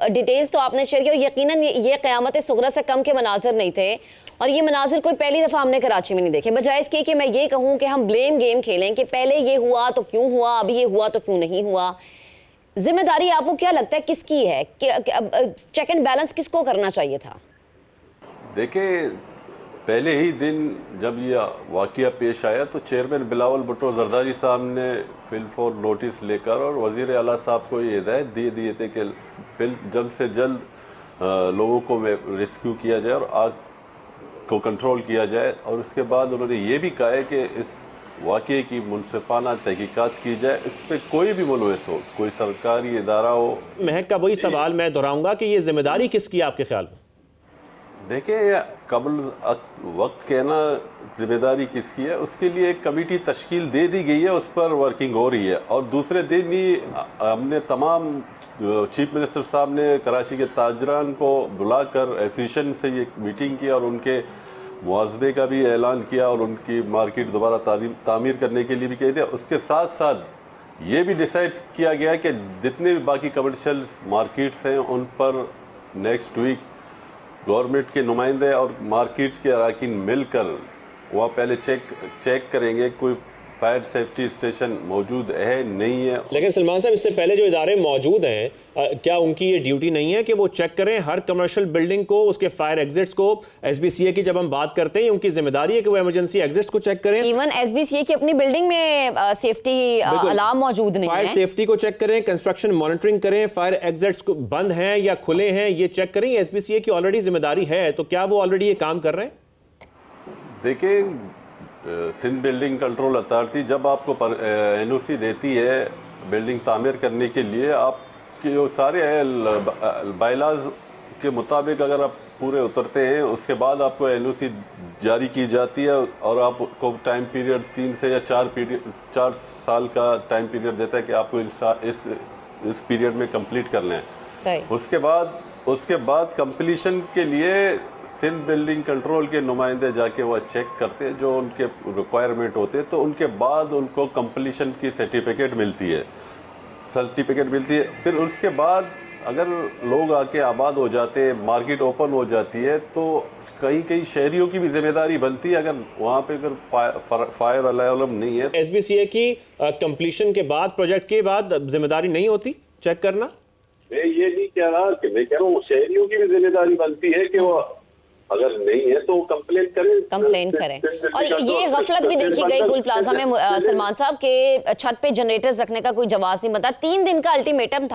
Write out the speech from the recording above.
Details तो आपने share किया, और यकीनन ये क़यामत सुगरा से कम के मनाजिर नहीं थे, और ये मनाजिर कोई पहली दफ़ा हमने कराची में नहीं देखे। बजाय इसके कि मैं ये कहूँ कि हम ब्लेम गेम खेलें कि पहले ये हुआ तो क्यों हुआ, अभी ये हुआ तो क्यों नहीं हुआ, जिम्मेदारी आपको क्या लगता है किसकी है? चेक एंड बैलेंस किसको करना चाहिए था? देखिए, पहले ही दिन जब ये वाक़या पेश आया तो चेयरमैन बिलावल भुट्टो जरदारी साहब ने फिल फॉर नोटिस लेकर और वज़ीर आला साहब को ये हिदायत दे दिए थे कि फिल्म जल्द से जल्द लोगों को रेस्क्यू किया जाए और आग को कंट्रोल किया जाए। और उसके बाद उन्होंने ये भी कहा है कि इस वाक़ये की मुनसिफाना तहकीकात की जाए, इस पर कोई भी मुलविस हो, कोई सरकारी इदारा हो। महक का वही सवाल मैं दोहराऊंगा कि ये जिम्मेदारी किसकी है आपके ख्याल में? देखिए, कबल वक्त कहना जिम्मेदारी किसकी है, उसके लिए एक कमेटी तश्कील दे दी गई है, उस पर वर्किंग हो रही है। और दूसरे दिन ही हमने तमाम चीफ मिनिस्टर साहब ने कराची के ताजरान को बुलाकर एसोसिएशन से ये मीटिंग की और उनके मुआवजे का भी ऐलान किया और उनकी मार्केट दोबारा तामीर करने के लिए भी कह दिया। उसके साथ साथ ये भी डिसाइड किया गया कि जितने भी बाकी कमर्शियल मार्केट्स हैं उन पर नेक्स्ट वीक गवर्नमेंट के नुमाइंदे और मार्केट के अरकान मिलकर वहाँ पहले चेक करेंगे कोई फायर सेफ्टी स्टेशन मौजूद है नहीं है। लेकिन सलमान साहब, इससे पहले जो इदारे मौजूद हैं, क्या उनकी ये ड्यूटी नहीं है कि वो चेक करें हर कमर्शियल बिल्डिंग को, उसके फायर एग्जिट्स को? एसबीसीए की जब हम बात करते हैं, उनकी जिम्मेदारी है कि वो इमरजेंसी एग्जिट्स को चेक करें। इवन एसबीसीए की अपनी बिल्डिंग में सेफ्टी अलार्म मौजूद नहीं है। फायर सेफ्टी को चेक करें, कंस्ट्रक्शन मॉनिटरिंग करें, फायर एग्जिट्स को बंद हैं या खुले हैं ये चेक करें। एसबीसीए की ऑलरेडी जिम्मेदारी है, तो क्या वो ऑलरेडी ये काम कर रहे हैं? देखिए, सिंध बिल्डिंग कंट्रोल अथॉरिटी जब आपको एनओसी देती है बिल्डिंग तामीर करने के लिए, आपके जो सारे बायलाज के मुताबिक अगर आप पूरे उतरते हैं, उसके बाद आपको एनओसी जारी की जाती है और आपको टाइम पीरियड 3 से या 4 साल का टाइम पीरियड देता है कि आपको इस पीरियड में कंप्लीट करना है। सही। उसके बाद कंप्लीशन के लिए सिंध बिल्डिंग कंट्रोल के नुमाइंदे जाके वो चेक करते हैं जो उनके रिक्वायरमेंट होते हैं, तो उनके बाद उनको कंप्लीशन की सर्टिफिकेट मिलती है। फिर उसके बाद अगर लोग आके आबाद हो जाते हैं, मार्केट ओपन हो जाती है, तो कई शहरियों की भी जिम्मेदारी बनती है अगर वहाँ पे अगर फायर अलार्म नहीं है। एसबीसीए की कंप्लीशन के बाद, प्रोजेक्ट के बाद जिम्मेदारी नहीं होती चेक करना? मैं ये नहीं कह रहा कि मैं कह रहा हूँ शहरियों की भी जिम्मेदारी बनती है कि वो अगर नहीं है तो कंप्लेन करें। और ये गफलत भी देखी गई गुल प्लाजा में सलमान साहब के छत पे जनरेटर्स रखने का कोई जवाब नहीं बनता। 3 दिन का अल्टीमेटम था।